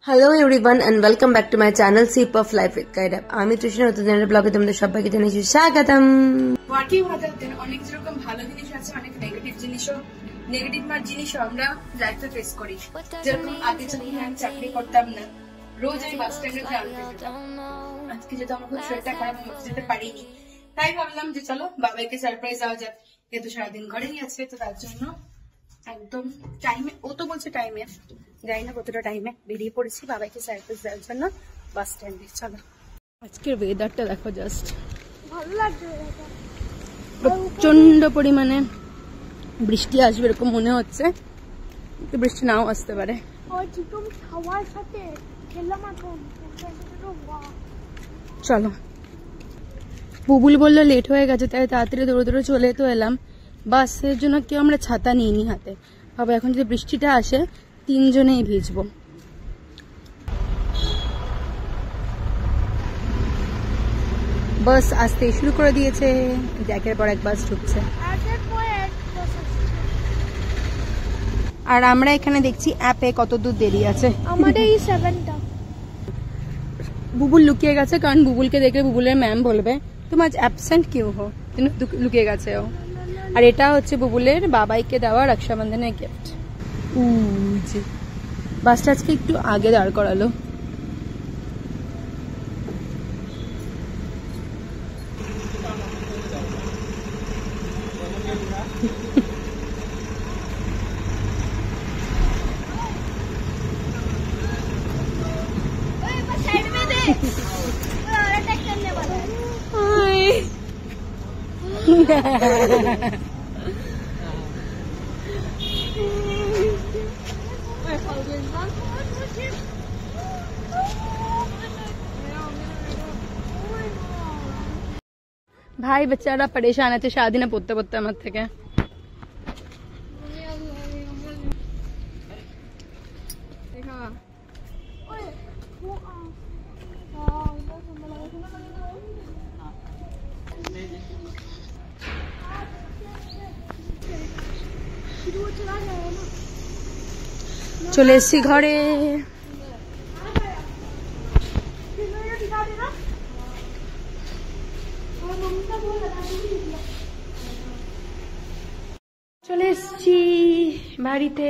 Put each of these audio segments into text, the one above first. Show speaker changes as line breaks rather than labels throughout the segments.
Hello everyone and welcome back to my channel sip of life with guide. আমি তৃষ্ণা, নতুন ব্লগে তোমাদের সবাইকে জানাচ্ছি স্বাগতম।
ওয়ার্কিং হতে অনেক যেরকম ভালো জিনিস আছে, অনেক নেগেটিভ জিনিসও জিনিসও আমরা লাইফে ফেস করি। যেরকম আগে যখন আমি চাকরি করতাম না, রোজ আমি বাস স্ট্যান্ডে যেতাম। আজকে যেহেতু আমার খুব শরীরটা খারাপ, আমি যেতে পারিনি, তাই ভাবলাম যে চলো বাবাকে সারপ্রাইজ দেওয়া যাক। যেহেতু সারাদিন ঘরেই আছে, তো তার জন্য একদম টাইমে, ও তো বলছে টাইমে, জানি না কতটা টাইমে, বেরিয়ে পড়েছি বাবাকে সারপ্রাইজ দেওয়ার জন্য বাস স্ট্যান্ডে। চলো, আজকের ওয়েদারটা দেখো, জাস্ট
ভালো লাগছে।
প্রচন্ড পরিমাণে বৃষ্টি আসবে এরকম মনে হচ্ছে, কিন্তু বৃষ্টি নাও আসতে পারে। চলো, বুবুল বললো লেট হয়ে গেছে, তাই তাড়াতাড়ি দৌড়ে দৌড়ে চলে তো এলাম। বাসের জন্য কেউ আমরা ছাতা নিইনি হাতে, ভাবো এখন যদি বৃষ্টিটা আসে তিনজনেই ভিজবো। বাস আসতে শুরু করে দিয়েছে, একের পর এক বাস ঢুকছে। আর আমরা এখানে দেখছি অ্যাপে কত দূর দেরি আছে।
আমাদের এই 7টা।
বুবুল লুকিয়ে গেছে, কারণ বুবুলকে দেখলে বুবুলের ম্যাম বলবে তুমি আজ অ্যাবসেন্ট কিউ হো, লুকিয়ে গেছে ও। আর এটা হচ্ছে বুবুলের বাবাইকে দেওয়া রক্ষাবন্ধনের গিফট। বাসটা আজকে একটু আগে দাঁড় করালো। ভাই বেচারা পরেশান আছে সারাদিনে পড়তে পড়তে আমার থেকে। চলে এসছি ঘরে। চলে এসছি বাড়িতে।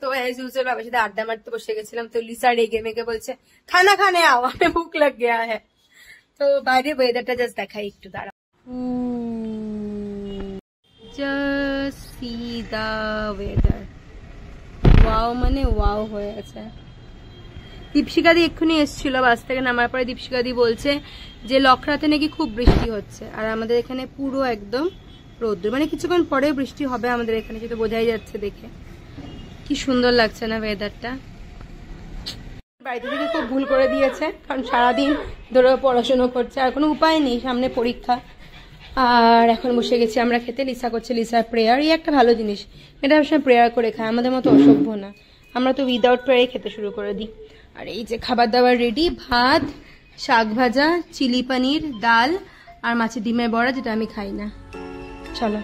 তো এজ ইউজুয়াল বাবার সাথে আড্ডা মারতে বসে গেছিলাম, তো লিসা রেগে মেগে বলছে খানা খানে আও, আমি ভুক লাগ গয়া হ্যাঁ। তো বাইরে ওয়েদারটা জাস্ট দেখাই একটু, দাঁড়াও। Just see the weather, wow মানে ওয়াও হয়ে আছে। দীপশিকাদি এক্ষুনি এসেছিল বাস থেকে নামার পরে, দীপশিকাদি বলছে যে লখরাতে নাকি খুব বৃষ্টি হচ্ছে, আর আমাদের এখানে পুরো একদম রোদ্দুর, মানে কিছুক্ষণ পরে বৃষ্টি হবে আমাদের এখানে, সেটা বোঝাই যাচ্ছে দেখে। কি সুন্দর লাগছে না ওয়েদারটা। বাড়িতে থেকে খুব ভুল করে দিয়েছে, কারণ সারাদিন ধরে পড়াশোনা করছে, আর কোনো উপায় নেই, সামনে পরীক্ষা। আর এখন বসে গেছি আমরা খেতে। লিসা করছে লিসার প্রেয়ার, এই একটা ভালো জিনিস, এটা সবসময় প্রেয়ার করে খায়, আমাদের মতো অসভ্য না, আমরা তো উইদাউট প্রেয়ারে খেতে শুরু করে দিই। আর এই যে খাবার দাবার রেডি, ভাত, শাক ভাজা, চিলি পনির, ডাল আর মাছের ডিমের বড়া, যেটা আমি খাই না। চলো।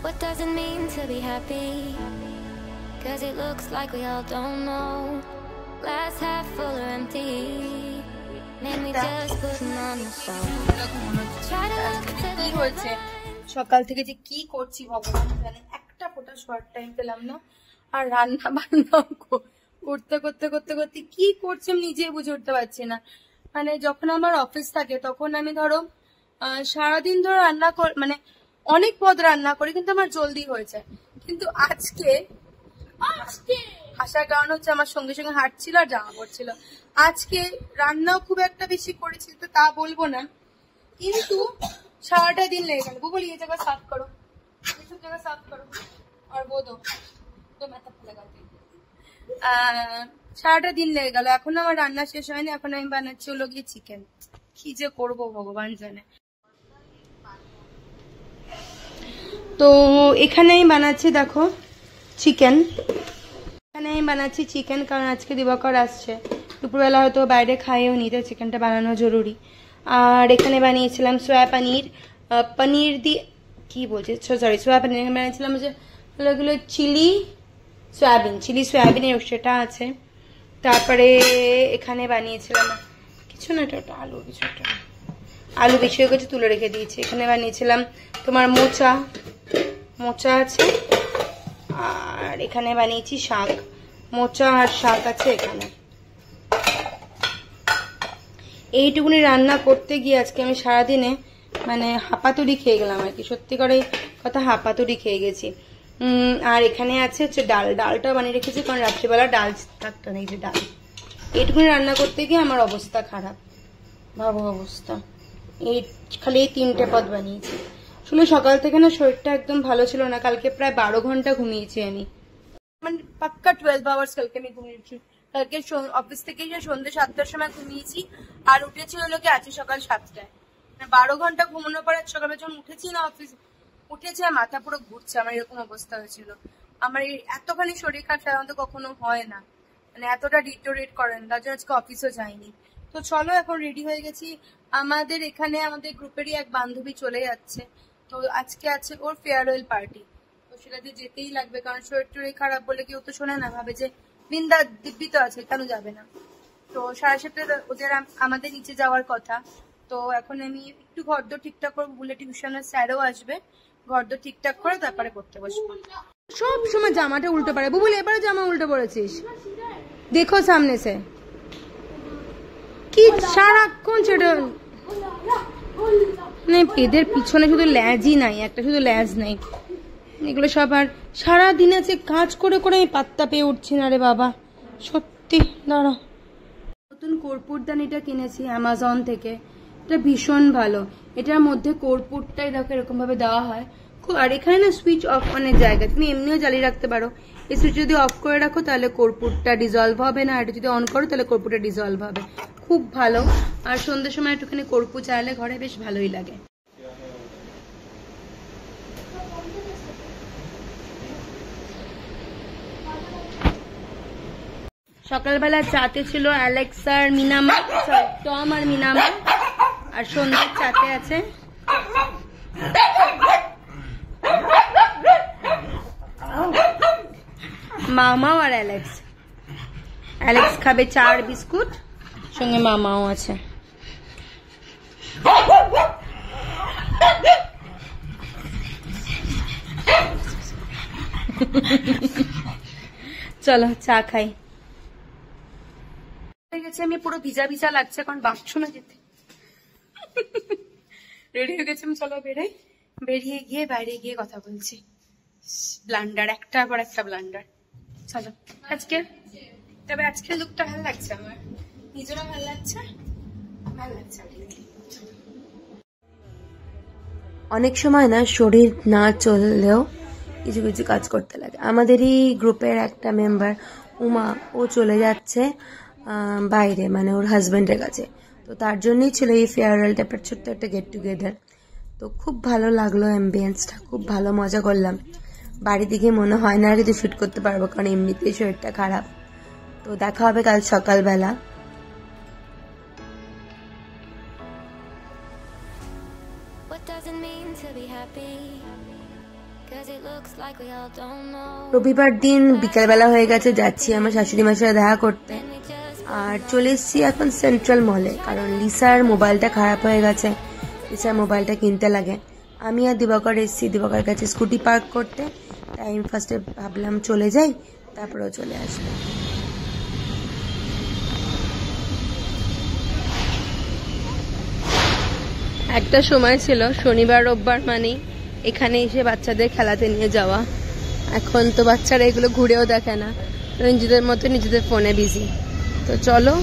What does it mean to be happy? Cause it looks like we all don't know. Glass half full or empty. Make me just putting on the show. Try to look to the
হয়েছে সকাল থেকে যে কি করছি ভগবান জানে, একটা ফোটা শর্ট টাইম পেলাম না। আর রান্না বান্না করতে করতে করতে করতে কি করছি আমি নিজে বুঝে উঠতে পারছি না। মানে যখন আমার অফিস থাকে তখন আমি ধরো সারাদিন ধরে রান্না মানে অনেক পদ রান্না করি, কিন্তু আমার জলদি হয়ে যায়। কিন্তু আজকে হাসার কারণ হচ্ছে আমার সঙ্গে সঙ্গে হাঁটছিল আর জামা পড়ছিল। আজকে রান্নাও খুব একটা বেশি করেছি তো তা বলবো না, কিন্তু সারাটা দিন লেগে গেল। বলি এই জায়গা সাফ করো, এইসব জায়গা সাফ করো, আর বোধো তো মাথা ফেলে গেল। সারাটা দিন লেগে গেল, এখন আমার রান্না শেষ হয়নি, এখন আমি বানাচ্ছি হলো গিয়ে চিকেন। কি যে করবো ভগবান জানে। তো এখানে আমি বানাচ্ছি দেখো চিকেন, এখানে আমি বানাচ্ছি চিকেন, কারণ আজকে দিবাকর আসছে। দুপুরবেলা হয়তো বাইরে খাইও নিতে, চিকেনটা বানানো জরুরি। আর এখানে বানিয়েছিলাম সোয়া পনির, পনির দিয়ে কি বলছে, সরি সোয়া পনির বানিয়েছিলাম, যে এগুলো চিলি সয়াবিনের সেটা আছে। তারপরে এখানে বানিয়েছিলাম কিছু না, এটা আলু, কিছু একটা আলু বেশি হয়ে গেছে তুলে রেখে দিয়েছি। এখানে বানিয়েছিলাম তোমার মোচা আছে, আর এখানে বানিয়েছি শাক, মোচা আর শাক আছে এখানে। এইটুকুনি রান্না করতে গিয়ে আজকে আমি সারাদিনে মানে হাঁপাতুড়ি খেয়ে গেলাম আর কি, সত্যি করে কথা হাঁপাতুড়ি খেয়ে গেছি। আর এখানে আছে হচ্ছে ডালটা বানিয়ে রেখেছি, কারণ রাত্রিবেলা ডাল থাকতো না, এই যে ডাল। এইটুকুনি রান্না করতে গিয়ে আমার অবস্থা খারাপ, ভাবো অবস্থা। এই খালি এই 3টে পদ বানিয়েছি। আসলে সকাল থেকে না শরীরটা একদম ভালো ছিল না, কালকে প্রায় 12 ঘন্টা ঘুমিয়েছি আমি, মানে পাক্কা 12 আওয়ার্স কালকে আমি ঘুমিয়েছি। কালকে অফিস থেকে সন্ধ্যে 7টার সময় ঘুমিয়েছি, আর উঠেছি হলো কি আজকে সকাল 7টায়। 12 ঘন্টা ঘুমানোর পরে সকালে যখন উঠেছি না, অফিস উঠেছে আর মাথা পুরো ঘুরছে, আমার এরকম অবস্থা হয়েছিল। আমার এতখানি শরীর খারাপ সাধারণত কখনো হয় না, মানে এতটা ডিটোরেট করেন, তার জন্য আজকে অফিসও যাইনি। তো চলো এখন রেডি হয়ে গেছি। আমাদের এখানে আমাদের গ্রুপেরই এক বান্ধবী চলে যাচ্ছে, তো আজকে আছে ওর ফেয়ারওয়েল পার্টি, তো সেটাতে যেতেই লাগবে, কারণ শরীর টরীর খারাপ বলে কেউ তো শোনে না, ভাবে যে বৃন্দা দিব্যি তো আছে, কেন যাবে না। তো 7:30 ওদের আমাদের নিচে যাওয়ার কথা। তো এখন আমি একটু ঘরদোর ঠিকঠাক করবো, বলে টিউশনের স্যারও আসবে, ঘরদোর ঠিকঠাক করে তারপরে করতে বসবো। সব সময় জামাটা উল্টো পারে, বুবুল এবারে জামা উল্টো পড়েছিস, দেখো সামনে সে কি সারাক্ষণ সেটা, মানে এদের পিছনে শুধু ল্যাজই নাই, একটা শুধু ল্যাজ নাই, এগুলো সব। আর সারাদিন আছে কাজ করে করে আমি পাত্তা পেয়ে উঠছি না রে বাবা, সত্যি। দাঁড়াও, নতুন কর্পূরদানিটা কিনেছি অ্যামাজন থেকে, এটা ভীষণ ভালো। এটার মধ্যে কর্পূরটাই দেখো এরকম ভাবে দেওয়া হয়, আর এখানে না সুইচ অফ অনের জায়গা, তুমি এমনিও জ্বালিয়ে রাখতে পারো। এই সুইচ যদি অফ করে রাখো তাহলে কর্পূরটা ডিজলভ হবে না, এটা যদি অন করো তাহলে কর্পূরটা ডিজলভ হবে, খুব ভালো। আর সন্ধ্যের সময় একটুখানি কর্পূর চাইলে ঘরে বেশ ভালোই লাগে। সকালবেলা চাতে ছিল অ্যালেক্সার মিনামা, টম আর মিনামা, আর সন্ধ্যার চাতে আছে মামাও আর অ্যালেক্স খাবে 4 বিস্কুট, সঙ্গে মামাও আছে। চলো চা খাই। আমি পুরো ভিজা ভিজা লাগছে, কারণ বাথরুমে যেতে রেডি হয়ে গেছি। চলো বেরাই, বেরিয়ে গিয়ে বাইরে গিয়ে কথা বলছি। ব্লান্ডার, একটার পর একটা ব্লান্ডার। চলো তবে আজকে লুকটা ভালো লাগছে, আমার নিজেরও ভালো লাগছে, ভালো লাগছে।
অনেক সময় না শরীর না চললেও কিছু কিছু কাজ করতে লাগে। আমাদেরই গ্রুপের একটা মেম্বার উমা, ও চলে যাচ্ছে বাইরে, মানে ওর হাজবেন্ডের কাছে, তো তার জন্যই ছিল এই ফেয়ারওয়েল টাইপের ছোট্ট একটা গেট টুগেদার। তো খুব ভালো লাগলো, অ্যাম্বিয়েন্সটা খুব ভালো, মজা করলাম। বাড়ি দিকে মনে হয় না কিছু শুট করতে পারবো, কারণ এমনিতেই শরীরটা খারাপ। তো দেখা হবে কাল সকালবেলা। রবিবার দিন বিকালবেলা হয়ে গেছে, যাচ্ছি আমার শাশুড়ি মার সাথে দেখা করতে। আর চলে এসেছি এখন সেন্ট্রাল মলে, কারণ লিসার মোবাইলটা খারাপ হয়ে গেছে, লিসার মোবাইলটা কিনতে লাগে। আমি আর দিবাকর এসেছি দিবাকর কাছে স্কুটি পার্ক করতে, তাই আমি ফার্স্টে ভাবলাম চলে যাই, তারপরেও চলে আসবো।
একটা সময় ছিল শনিবার রোববার মানে এখানে এসে বাচ্চাদের খেলাতে নিয়ে যাওয়া, এখন তো বাচ্চারা এগুলো ঘুরেও দেখে না, নিজেদের মতো নিজেদের ফোনে বিজি। তো চলো,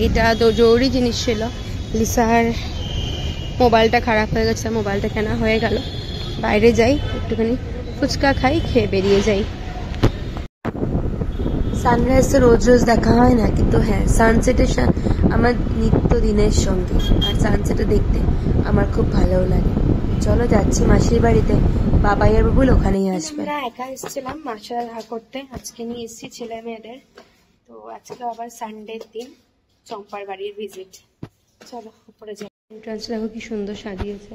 এটা তো জরুরি জিনিস ছিল, লিসার মোবাইলটা খারাপ হয়ে গেছে, মোবাইলটা কেনা হয়ে গেল। বাইরে যাই, একটুখানি ফুচকা খাই, খেয়ে বেরিয়ে যাই।
সানরাইজ তো রোজ রোজ দেখা হয় না, কিন্তু হ্যাঁ সানসেটের আমার নিত্য দিনের সঙ্গী, আর সানসেটে দেখতে আমার খুব ভালোও লাগে। চলো যাচ্ছি মাসির বাড়িতে, বাবাই আর বাবুল ওখানেই আসবে।
আমরা একা এসেছিলাম মার সাথে দেখা করতে, আজকে নিয়ে এসেছি ছেলে মেয়েদের। তো আজকে আবার সানডের দিন,
চম্পার বাড়ির ভিজিট। চলো উপরে যাই। এন্ট্রান্স দেখো কি সুন্দর সাজিয়েছে,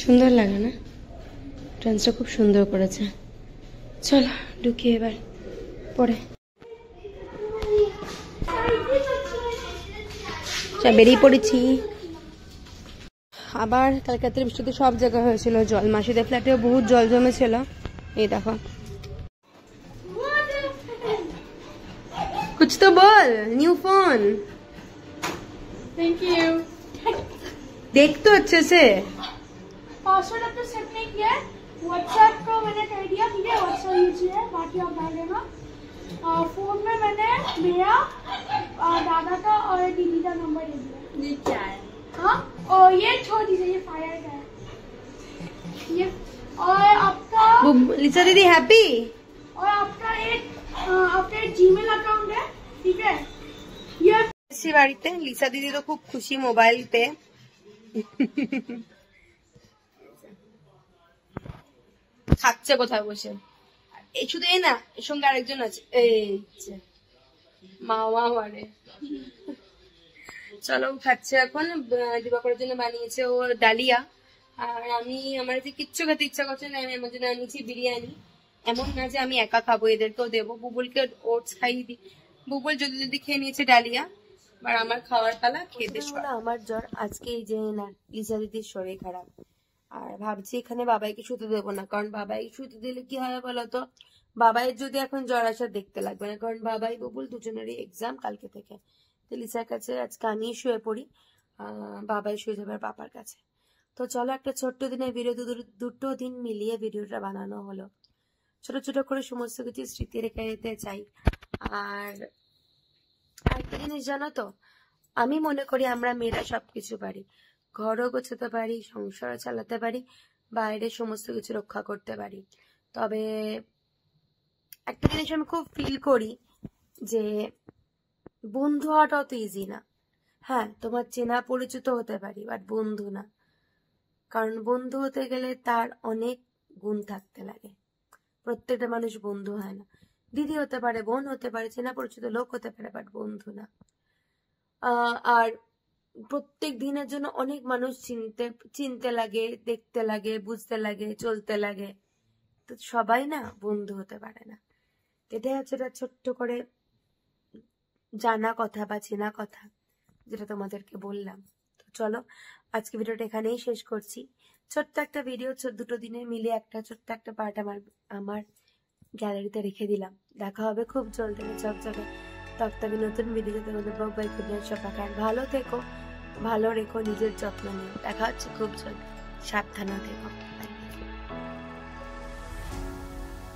সুন্দর লাগে না? এন্ট্রান্সটা খুব সুন্দর করেছে। চলো ঢুকি এবার পরে। বেরিয়ে পড়েছি। আবার কালকাতার বৃষ্টিতে সব জায়গায় হয়েছিল জল, মাসিদের ফ্ল্যাটেও বহুত জল জমেছিল। এই দেখো, कुछ तो बोल। New phone,
thank you.
देख तो अच्छे से।
पासवर्ड अब तो सेट नहीं किया है, व्हाट्सएप को मैंने कर दिया, ठीक है? व्हाट्सएप यूज है, बाकी आप डाल देना। फोन में मैंने मेरा दादा का और दीदी का नंबर दे दिया। ये क्या है? हाँ, और ये छोड़ दीजिए, ये फायर का है ये। और आपका
लिसा दीदी हैप्पी।
और आपका एक जीमेल अकाउंट है, ठीक है? ये
এসেছি বাড়িতে। লিসা দিদি তো খুব খুশি মোবাইল পেয়ে। খাচ্ছে কোথায় বসে, এই শুধু এই না, এর সঙ্গে আরেকজন আছে, এই মামা মানে। চলো খাচ্ছে এখন। দিবাকরের জন্য বানিয়েছে ও ডালিয়া, আর আমি আমার যে কিচ্ছু খেতে ইচ্ছা করছে না, আমি আমার জন্য আনিয়েছি বিরিয়ানি। এমন না যে আমি একা খাবো, এদেরকেও দেবো। বুবুলকে ওটস খাইয়ে দিই, বুবুল যদি যদি খেয়ে নিয়েছে ডালিয়া, আর আমার খাওয়ার পালা। খেতে আমার জ্বর আজকে, এই যে না লিসা দিদির শরীর খারাপ, আর ভাবছি এখানে বাবাইকে শুতে দেবো না, কারণ বাবাইকে শুতে দিলে কি হয় বলতো, বাবাইয়ের যদি এখন জ্বর আসা দেখতে লাগবে না, কারণ বাবাই বুবুল দুজনেরই এক্সাম কালকে থেকে। তো লিসার কাছে আজকে আমি শুয়ে পড়ি, বাবাই শুয়ে যাবে পাপার কাছে। তো চলো একটা ছোট্ট দিনের ভিডিও, দুটো দিন মিলিয়ে ভিডিওটা বানানো হলো। ছোট ছোট করে সমস্ত কিছু স্মৃতি রেখে যেতে চাই। আর একটা জিনিস জানো তো, আমি মনে করি আমরা মেয়েরা সবকিছু পারি, ঘরও গোছাতে পারি, সংসারও চালাতে পারি, বাইরে সমস্ত কিছু রক্ষা করতে পারি। তবে একটা জিনিস আমি খুব ফিল করি যে বন্ধু হওয়াটাও তো ইজি না। হ্যাঁ, তোমার চেনা পরিচিত হতে পারি, বাট বন্ধু না। কারণ বন্ধু হতে গেলে তার অনেক গুণ থাকতে লাগে। প্রত্যেকটা মানুষ বন্ধু হয় না। দিদি হতে পারে, বোন হতে পারে, চেনা পরিচিত লোক হতে পারে, বাট বন্ধু না। আর প্রত্যেক দিনের জন্য অনেক মানুষ চিনতে লাগে, দেখতে লাগে, বুঝতে লাগে, চলতে লাগে। তো সবাই না বন্ধু হতে পারে না। এটাই হচ্ছে ছোট্ট করে জানা কথা বা চেনা কথা, যেটা তোমাদেরকে বললাম। তো চলো আজকে ভিডিওটা এখানেই শেষ করছি। ছোট্ট একটা ভিডিও, দুটো দিনে মিলে একটা ছোট্ট একটা পার্ট আমার গ্যালারিতে রেখে দিলাম। দেখা হবে খুব জলদি ঝকঝকে তক্তাকে নতুন ভিডিওতে। তোমাদের বাই গুড নাইট, সবাই ভালো থেকো, ভালো রেখো, নিজের যত্ন নিও। দেখা হচ্ছে খুব জলদি, সাবধানে থেকো।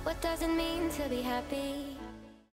What does it mean to be happy?